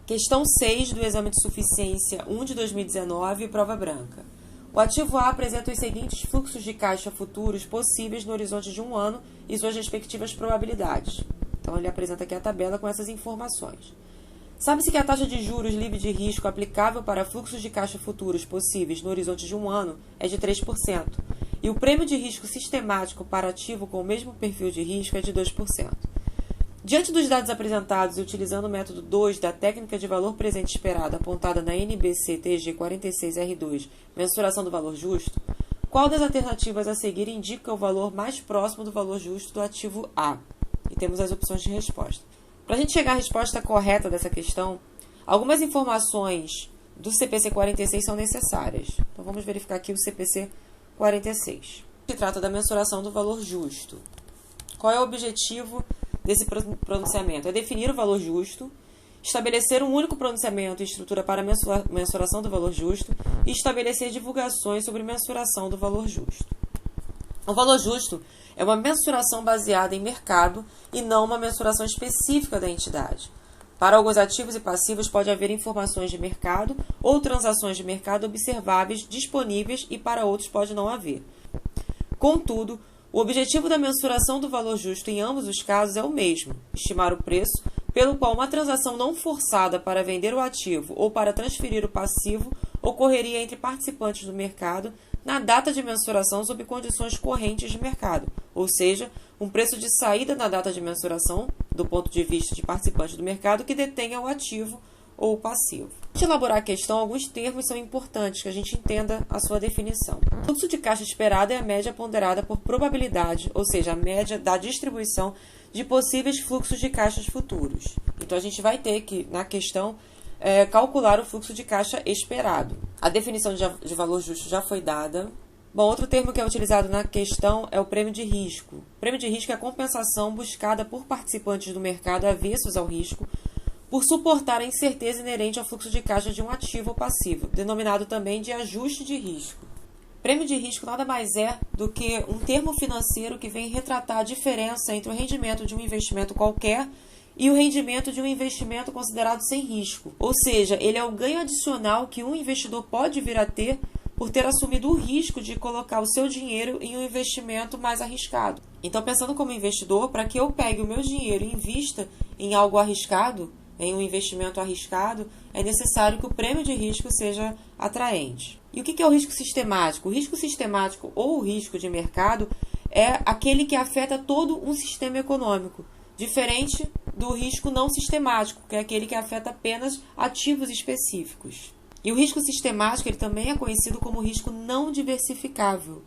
Questão 6 do Exame de Suficiência 1 de 2019, prova branca. O ativo A apresenta os seguintes fluxos de caixa futuros possíveis no horizonte de um ano e suas respectivas probabilidades. Então, ele apresenta aqui a tabela com essas informações. Sabe-se que a taxa de juros livre de risco aplicável para fluxos de caixa futuros possíveis no horizonte de um ano é de 3%, e o prêmio de risco sistemático para ativo com o mesmo perfil de risco é de 2%. Diante dos dados apresentados e utilizando o método 2 da técnica de valor presente esperado apontada na NBC-TG 46R2, mensuração do valor justo, qual das alternativas a seguir indica o valor mais próximo do valor justo do ativo A? E temos as opções de resposta. Para a gente chegar à resposta correta dessa questão, algumas informações do CPC 46 são necessárias. Então, vamos verificar aqui o CPC 46. Se trata da mensuração do valor justo. Qual é o objetivo desse pronunciamento? É definir o valor justo, estabelecer um único pronunciamento e estrutura para mensuração do valor justo e estabelecer divulgações sobre mensuração do valor justo. O valor justo é uma mensuração baseada em mercado e não uma mensuração específica da entidade. Para alguns ativos e passivos pode haver informações de mercado ou transações de mercado observáveis disponíveis e para outros pode não haver. Contudo, o objetivo da mensuração do valor justo em ambos os casos é o mesmo: estimar o preço pelo qual uma transação não forçada para vender o ativo ou para transferir o passivo ocorreria entre participantes do mercado na data de mensuração sob condições correntes de mercado, ou seja, um preço de saída na data de mensuração, do ponto de vista de participantes do mercado que detenha o ativo ou o passivo. Para elaborar a questão, alguns termos são importantes que a gente entenda a sua definição. O fluxo de caixa esperado é a média ponderada por probabilidade, ou seja, a média da distribuição de possíveis fluxos de caixas futuros. Então, a gente vai ter que, na questão, calcular o fluxo de caixa esperado. A definição de valor justo já foi dada. Bom, outro termo que é utilizado na questão é o prêmio de risco. O prêmio de risco é a compensação buscada por participantes do mercado avessos ao risco por suportar a incerteza inerente ao fluxo de caixa de um ativo ou passivo, denominado também de ajuste de risco. Prêmio de risco nada mais é do que um termo financeiro que vem retratar a diferença entre o rendimento de um investimento qualquer e o rendimento de um investimento considerado sem risco. Ou seja, ele é o ganho adicional que um investidor pode vir a ter por ter assumido o risco de colocar o seu dinheiro em um investimento mais arriscado. Então, pensando como investidor, para que eu pegue o meu dinheiro e invista em algo arriscado, em um investimento arriscado, é necessário que o prêmio de risco seja atraente. E o que é o risco sistemático? O risco sistemático ou o risco de mercado é aquele que afeta todo um sistema econômico, diferente do risco não sistemático, que é aquele que afeta apenas ativos específicos. E o risco sistemático ele também é conhecido como risco não diversificável,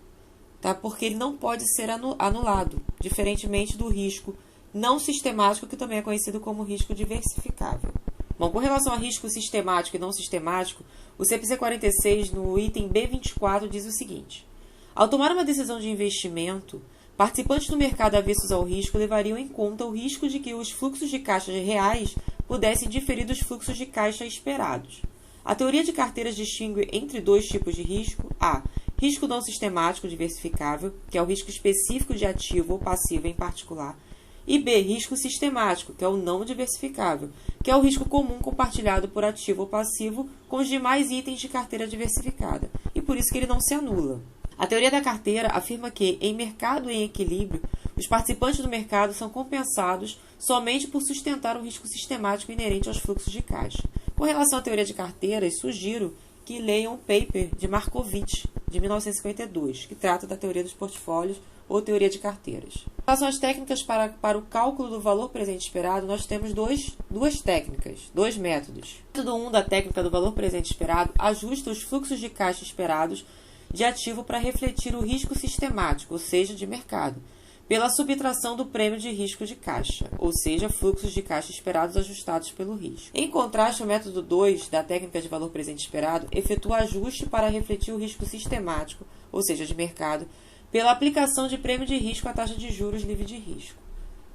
tá? Porque ele não pode ser anulado, diferentemente do risco não sistemático, que também é conhecido como risco diversificável. Bom, com relação a risco sistemático e não sistemático, o CPC 46, no item B24, diz o seguinte: ao tomar uma decisão de investimento, participantes do mercado avessos ao risco levariam em conta o risco de que os fluxos de caixa reais pudessem diferir dos fluxos de caixa esperados. A teoria de carteiras distingue entre dois tipos de risco: A. Risco não sistemático diversificável, que é o risco específico de ativo ou passivo em particular, e B. Risco sistemático, que é o não diversificável, que é o risco comum compartilhado por ativo ou passivo com os demais itens de carteira diversificada, e por isso que ele não se anula. A teoria da carteira afirma que, em mercado em equilíbrio, os participantes do mercado são compensados somente por sustentar o risco sistemático inerente aos fluxos de caixa. Com relação à teoria de carteiras, sugiro que leiam o paper de Markovitch, de 1952, que trata da teoria dos portfólios ou teoria de carteiras. Em relação às técnicas para o cálculo do valor presente esperado, nós temos duas técnicas, dois métodos. O método 1 da técnica do valor presente esperado ajusta os fluxos de caixa esperados de ativo para refletir o risco sistemático, ou seja, de mercado, pela subtração do prêmio de risco de caixa, ou seja, fluxos de caixa esperados ajustados pelo risco. Em contraste, o método 2 da técnica de valor presente esperado efetua ajuste para refletir o risco sistemático, ou seja, de mercado, pela aplicação de prêmio de risco à taxa de juros livre de risco.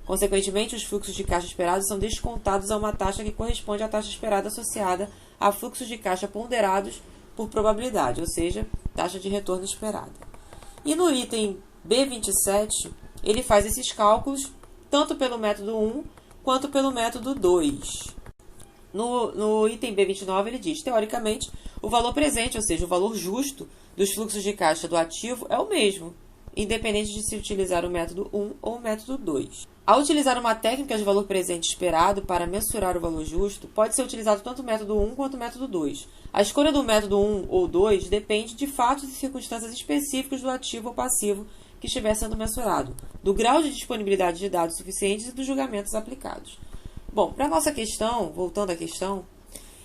Consequentemente, os fluxos de caixa esperados são descontados a uma taxa que corresponde à taxa esperada associada a fluxos de caixa ponderados por probabilidade, ou seja, taxa de retorno esperada. E no item B27, ele faz esses cálculos tanto pelo método 1 quanto pelo método 2. No item B29 ele diz, teoricamente, o valor presente, ou seja, o valor justo dos fluxos de caixa do ativo é o mesmo, independente de se utilizar o método 1 ou o método 2. Ao utilizar uma técnica de valor presente esperado para mensurar o valor justo, pode ser utilizado tanto o método 1 quanto o método 2. A escolha do método 1 ou 2 depende de fatos e circunstâncias específicos do ativo ou passivo que estiver sendo mensurado, do grau de disponibilidade de dados suficientes e dos julgamentos aplicados. Bom, para a nossa questão, voltando à questão,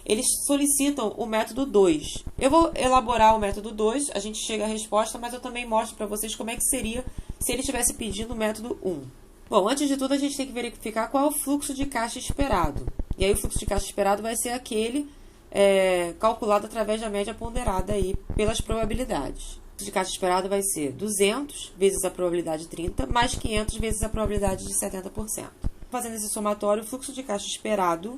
eles solicitam o método 2. Eu vou elaborar o método 2, a gente chega à resposta, mas eu também mostro para vocês como é que seria se ele estivesse pedindo o método 1. Bom, antes de tudo a gente tem que verificar qual é o fluxo de caixa esperado. E aí o fluxo de caixa esperado vai ser aquele calculado através da média ponderada aí pelas probabilidades. O fluxo de caixa esperado vai ser 200 vezes a probabilidade de 30, mais 500 vezes a probabilidade de 70%. Fazendo esse somatório, o fluxo de caixa esperado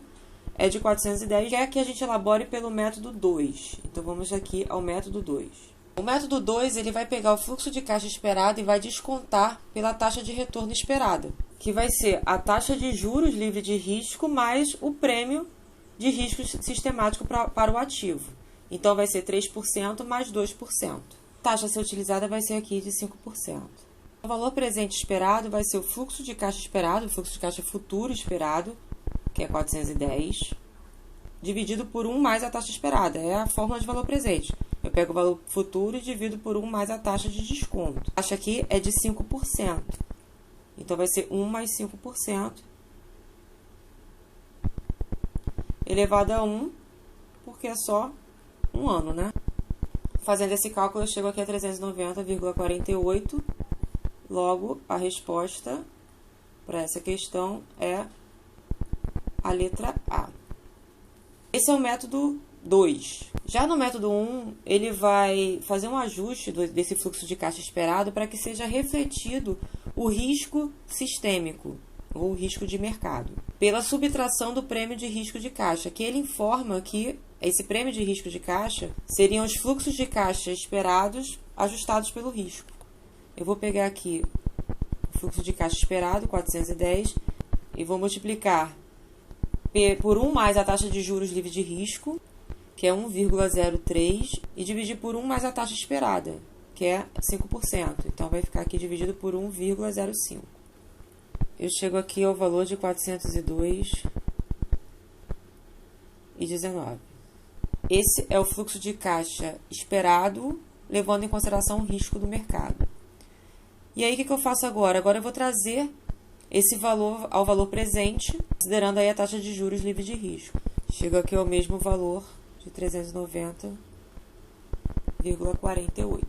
é de 410, que é que a gente elabore pelo método 2. Então, vamos aqui ao método 2. O método 2 ele vai pegar o fluxo de caixa esperado e vai descontar pela taxa de retorno esperada, que vai ser a taxa de juros livre de risco mais o prêmio de risco sistemático para o ativo. Então, vai ser 3% mais 2%. A taxa a ser utilizada vai ser aqui de 5%. O valor presente esperado vai ser o fluxo de caixa esperado, o fluxo de caixa futuro esperado, que é 410, dividido por 1 mais a taxa esperada. É a fórmula de valor presente. Eu pego o valor futuro e divido por 1 mais a taxa de desconto. A taxa aqui é de 5%. Então, vai ser 1 mais 5%, elevado a 1, porque é só um ano, né? Fazendo esse cálculo, eu chego aqui a 390,48. Logo, a resposta para essa questão é a letra A. Esse é o método 2. Já no método 1, ele vai fazer um ajuste desse fluxo de caixa esperado para que seja refletido o risco sistêmico, ou o risco de mercado, pela subtração do prêmio de risco de caixa, que ele informa que esse prêmio de risco de caixa seriam os fluxos de caixa esperados ajustados pelo risco. Eu vou pegar aqui o fluxo de caixa esperado, 410, e vou multiplicar por 1 mais a taxa de juros livre de risco, que é 1,03, e dividir por 1 mais a taxa esperada, que é 5%. Então, vai ficar aqui dividido por 1,05. Eu chego aqui ao valor de 402,19. Esse é o fluxo de caixa esperado, levando em consideração o risco do mercado. E aí, o que eu faço agora? Agora eu vou trazer esse valor ao valor presente, considerando aí a taxa de juros livre de risco. Chego aqui ao mesmo valor de 390,48.